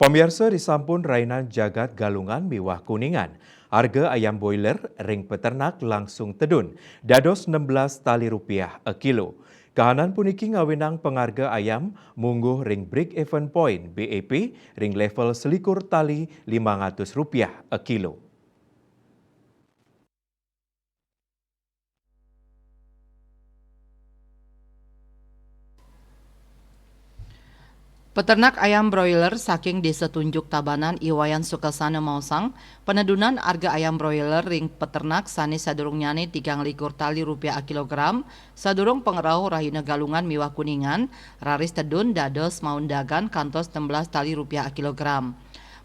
Pemirsa disampun rainan jagat galungan miwah kuningan. Harga ayam boiler ring peternak langsung tedun. Dados 16 tali rupiah a kilo. Kahanan puniki ngawinang pengarga ayam mungguh ring break even point BEP ring level selikur tali 500 rupiah a kilo. Peternak ayam broiler saking Desa Tunjuk Tabanan Iwayan Sukasana Mausang, penedunan harga ayam broiler ring peternak sani sadurung nyane 3 likur tali rupiah a kilogram, sadurung pengerau rahina galungan miwah kuningan, raris tedun dados maun dagan kantos 16 tali rupiah a kilogram.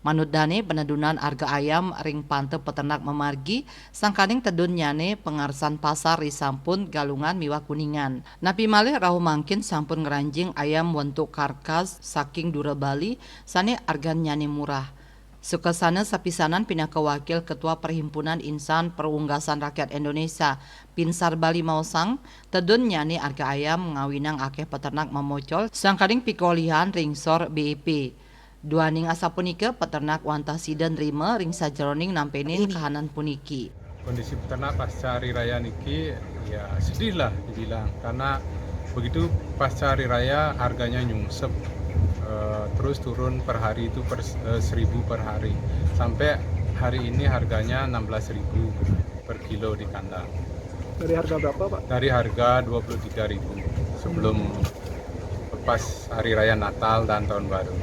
Manut dane penedunan harga ayam ring pante peternak memargi sangkaning tedun nyane pengarsan pasar risampun galungan miwah kuningan. Napi malih rahu mangkin sampun ngeranjing ayam wentuk karkas saking Dura Bali sane argan nyane murah. Sukasana sapisanan pinaka wakil Ketua Perhimpunan Insan Perunggasan Rakyat Indonesia Pinsar Bali Mausang tedun nyane harga ayam ngawinang akeh peternak memocol sangkaning pikolihan ringsor BEP. Duaning asa punike peternak wantah siden rima ring sajeroning nampenin kahanan puniki. Kondisi peternak pasca hari raya niki ya sedih lah dibilang karena begitu pasca hari raya harganya nyungsep terus turun per hari itu 1.000 per hari sampai hari ini harganya 16.000 per kilo di kandang. Dari harga berapa, Pak? Dari harga 23.000 sebelum pas hari raya Natal dan Tahun Baru.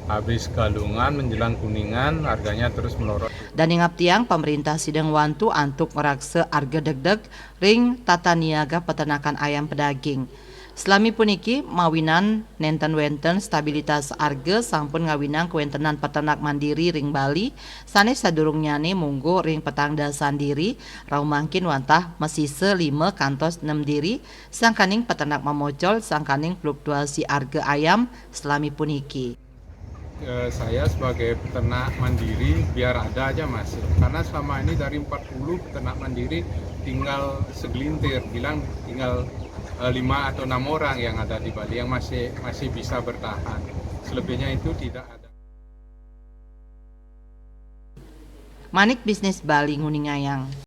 Habis galungan menjelang kuningan harganya terus melorot. Dan ingap tiang pemerintah sidang wantu antuk merakse harga deg-deg ring tata niaga peternakan ayam pedaging. Selami puniki mawinan nenten wenten stabilitas harga sampun ngawinang kewentenan peternak mandiri ring Bali sanes sadurung nyane munggu ring petangda sandiri rau mangkin wantah mesise 5 kantos 6 diri sangkaning peternak memocol sangkaning fluktuasi harga ayam selami puniki. Saya sebagai peternak mandiri biar ada aja mas, karena selama ini dari 40 peternak mandiri tinggal segelintir, bilang tinggal 5 atau 6 orang yang ada di Bali yang masih bisa bertahan, selebihnya itu tidak ada. Manik bisnis Bali Nguningayang.